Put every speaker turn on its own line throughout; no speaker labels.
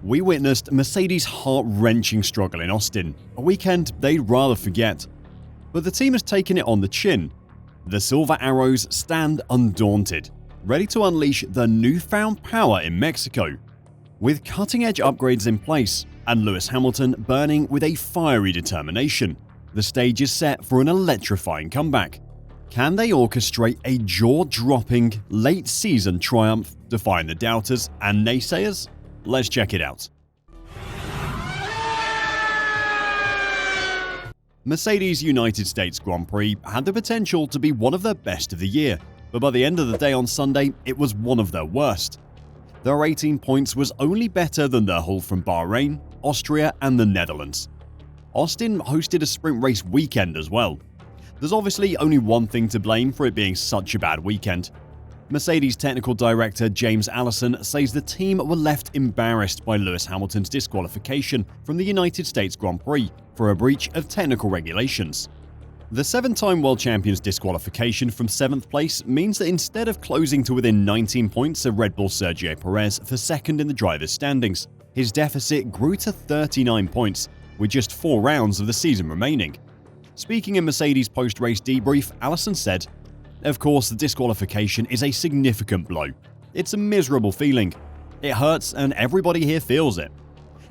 We witnessed Mercedes' heart-wrenching struggle in Austin, a weekend they'd rather forget. But the team has taken it on the chin. The Silver Arrows stand undaunted, ready to unleash the newfound power in Mexico. With cutting-edge upgrades in place and Lewis Hamilton burning with a fiery determination, the stage is set for an electrifying comeback. Can they orchestrate a jaw-dropping late-season triumph, defying the doubters and naysayers? Let's check it out. Mercedes' United States Grand Prix had the potential to be one of their best of the year, but by the end of the day on Sunday, it was one of their worst. Their 18 points was only better than their haul from Bahrain, Austria, and the Netherlands. Austin hosted a sprint race weekend as well. There's obviously only one thing to blame for it being such a bad weekend. Mercedes technical director James Allison says the team were left embarrassed by Lewis Hamilton's disqualification from the United States Grand Prix for a breach of technical regulations. The 7-time world champion's disqualification from 7th place means that instead of closing to within 19 points of Red Bull's Sergio Perez for second in the drivers' standings, his deficit grew to 39 points, with just 4 rounds of the season remaining. Speaking in Mercedes' post-race debrief, Allison said, "Of course, the disqualification is a significant blow. It's a miserable feeling. It hurts and everybody here feels it.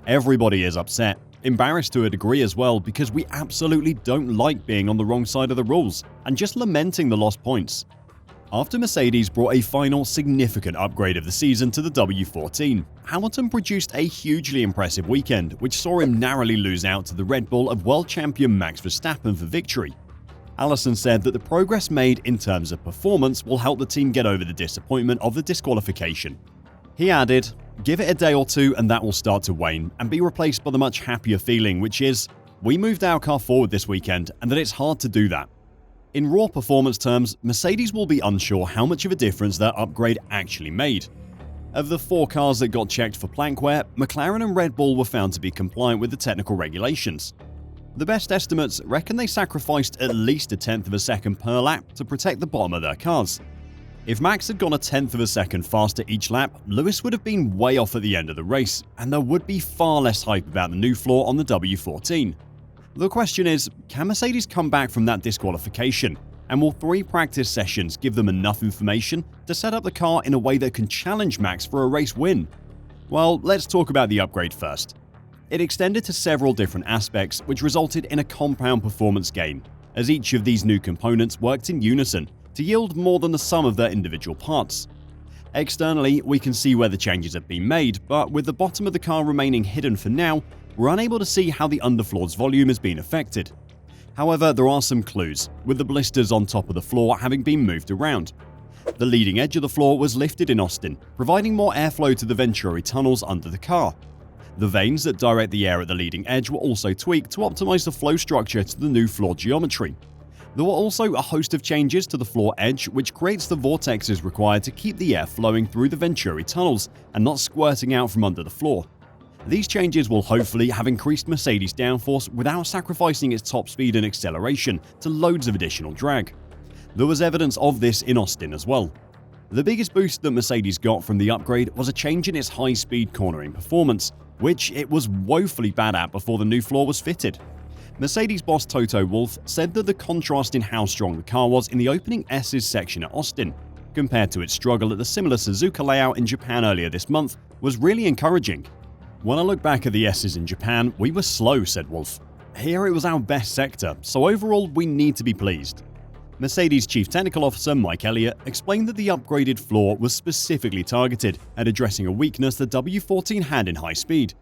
Everybody is upset, embarrassed to a degree as well because we absolutely don't like being on the wrong side of the rules and just lamenting the lost points." After Mercedes brought a final significant upgrade of the season to the W14, Hamilton produced a hugely impressive weekend which saw him narrowly lose out to the Red Bull of world champion Max Verstappen for victory. Allison said that the progress made in terms of performance will help the team get over the disappointment of the disqualification. He added, "Give it a day or two and that will start to wane and be replaced by the much happier feeling, which is, we moved our car forward this weekend and that it's hard to do that." In raw performance terms, Mercedes will be unsure how much of a difference their upgrade actually made. Of the 4 cars that got checked for plank wear, McLaren and Red Bull were found to be compliant with the technical regulations. The best estimates reckon they sacrificed at least a tenth of a second per lap to protect the bottom of their cars. If Max had gone a tenth of a second faster each lap, Lewis would have been way off at the end of the race, and there would be far less hype about the new floor on the W14. The question is, can Mercedes come back from that disqualification, and will 3 practice sessions give them enough information to set up the car in a way that can challenge Max for a race win? Well, let's talk about the upgrade first. It extended to several different aspects, which resulted in a compound performance gain, as each of these new components worked in unison to yield more than the sum of their individual parts. Externally, we can see where the changes have been made, but with the bottom of the car remaining hidden for now, we're unable to see how the underfloor's volume has been affected. However, there are some clues, with the blisters on top of the floor having been moved around. The leading edge of the floor was lifted in Austin, providing more airflow to the Venturi tunnels under the car. The vanes that direct the air at the leading edge were also tweaked to optimize the flow structure to the new floor geometry. There were also a host of changes to the floor edge which creates the vortexes required to keep the air flowing through the Venturi tunnels and not squirting out from under the floor. These changes will hopefully have increased Mercedes' downforce without sacrificing its top speed and acceleration to loads of additional drag. There was evidence of this in Austin as well. The biggest boost that Mercedes got from the upgrade was a change in its high-speed cornering performance, which it was woefully bad at before the new floor was fitted. Mercedes boss Toto Wolff said that the contrast in how strong the car was in the opening S's section at Austin, compared to its struggle at the similar Suzuka layout in Japan earlier this month, was really encouraging. "When I look back at the S's in Japan, we were slow," said Wolff. "Here it was our best sector, so overall we need to be pleased." Mercedes Chief Technical Officer Mike Elliott explained that the upgraded floor was specifically targeted at addressing a weakness the W14 had in high speed.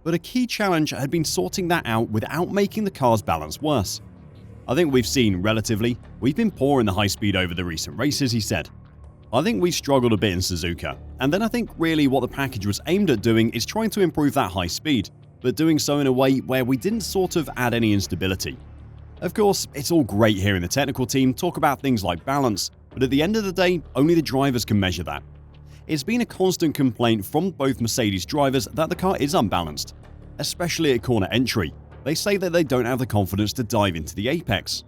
But a key challenge had been sorting that out without making the car's balance worse. "I think we've seen, relatively, we've been poor in the high speed over the recent races," he said. "I think we struggled a bit in Suzuka, and then I think really what the package was aimed at doing is trying to improve that high speed, but doing so in a way where we didn't sort of add any instability. Of course, it's all great hearing the technical team talk about things like balance, but at the end of the day, only the drivers can measure that. It's been a constant complaint from both Mercedes drivers that the car is unbalanced, especially at corner entry. They say that they don't have the confidence to dive into the apex.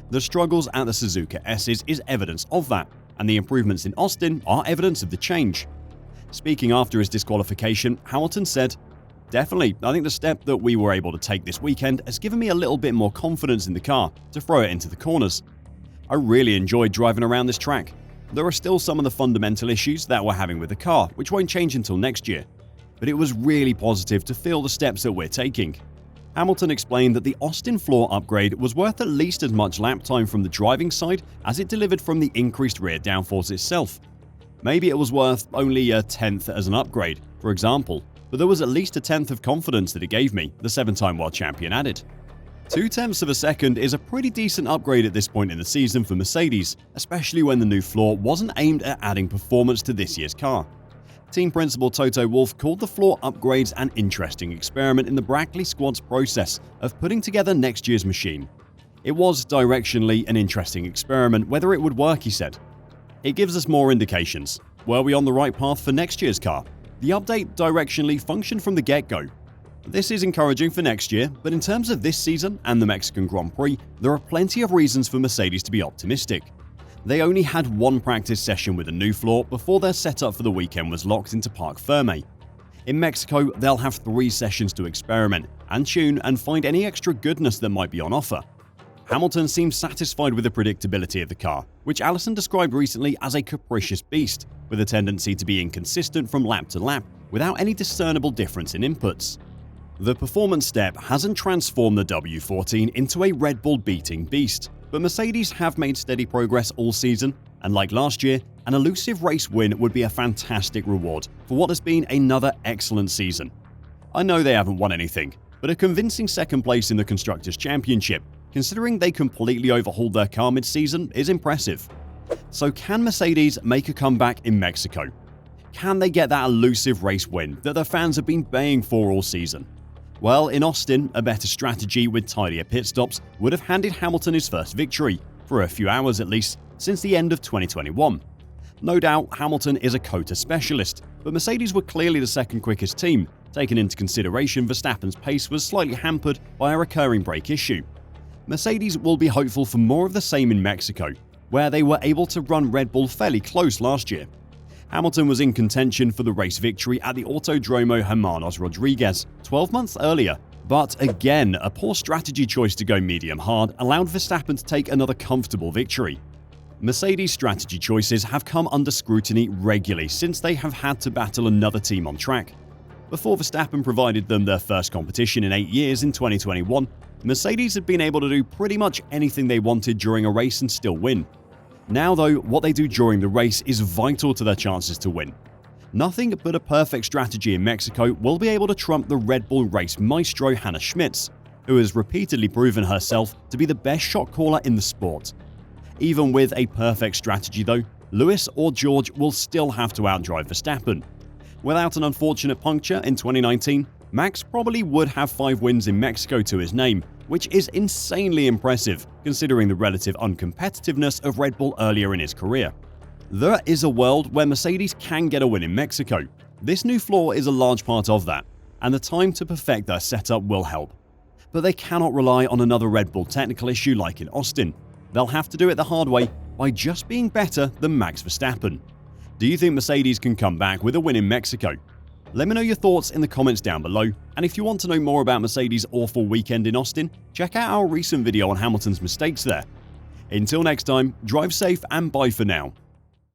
The struggles at the Suzuka S's is evidence of that, and the improvements in Austin are evidence of the change." Speaking after his disqualification, Hamilton said, Definitely, I think the step that we were able to take this weekend has given me a little bit more confidence in the car to throw it into the corners. I really enjoyed driving around this track. There are still some of the fundamental issues that we're having with the car, which won't change until next year. But it was really positive to feel the steps that we're taking. Hamilton explained that the Austin floor upgrade was worth at least as much lap time from the driving side as it delivered from the increased rear downforce itself. Maybe it was worth only a tenth as an upgrade, for example, but there was at least a tenth of confidence that it gave me, the 7-time world champion added. 0.2 of a second is a pretty decent upgrade at this point in the season for Mercedes, especially when the new floor wasn't aimed at adding performance to this year's car. Team principal Toto Wolff called the floor upgrades an interesting experiment in the Brackley squad's process of putting together next year's machine. It was directionally an interesting experiment, whether it would work, he said. It gives us more indications. Were we on the right path for next year's car? The update directionally functioned from the get-go. This is encouraging for next year, but in terms of this season and the Mexican Grand Prix, there are plenty of reasons for Mercedes to be optimistic. They only had one practice session with a new floor before their setup for the weekend was locked into Parc Ferme. In Mexico, they'll have 3 sessions to experiment and tune and find any extra goodness that might be on offer. Hamilton seems satisfied with the predictability of the car, which Allison described recently as a capricious beast, with a tendency to be inconsistent from lap to lap without any discernible difference in inputs. The performance step hasn't transformed the W14 into a Red Bull beating beast, but Mercedes have made steady progress all season, and like last year, an elusive race win would be a fantastic reward for what has been another excellent season. I know they haven't won anything, but a convincing second place in the Constructors' Championship, considering they completely overhauled their car mid-season, is impressive. So can Mercedes make a comeback in Mexico? Can they get that elusive race win that their fans have been baying for all season? Well, in Austin, a better strategy with tidier pit stops would have handed Hamilton his first victory, for a few hours at least, since the end of 2021. No doubt, Hamilton is a COTA specialist, but Mercedes were clearly the second quickest team. Taking into consideration Verstappen's pace was slightly hampered by a recurring brake issue. Mercedes will be hopeful for more of the same in Mexico, where they were able to run Red Bull fairly close last year. Hamilton was in contention for the race victory at the Autodromo Hermanos Rodriguez 12 months earlier, but again, a poor strategy choice to go medium-hard allowed Verstappen to take another comfortable victory. Mercedes' strategy choices have come under scrutiny regularly since they have had to battle another team on track. Before Verstappen provided them their first competition in 8 years in 2021, Mercedes had been able to do pretty much anything they wanted during a race and still win. Now though, what they do during the race is vital to their chances to win. Nothing but a perfect strategy in Mexico will be able to trump the Red Bull race maestro Hannah Schmitz, who has repeatedly proven herself to be the best shot caller in the sport. Even with a perfect strategy though, Lewis or George will still have to outdrive Verstappen. Without an unfortunate puncture in 2019, Max probably would have 5 wins in Mexico to his name, which is insanely impressive considering the relative uncompetitiveness of Red Bull earlier in his career. There is a world where Mercedes can get a win in Mexico. This new floor is a large part of that, and the time to perfect their setup will help. But they cannot rely on another Red Bull technical issue like in Austin. They'll have to do it the hard way by just being better than Max Verstappen. Do you think Mercedes can come back with a win in Mexico? Let me know your thoughts in the comments down below, and if you want to know more about Mercedes' awful weekend in Austin, check out our recent video on Hamilton's mistakes there. Until next time, drive safe and bye for now.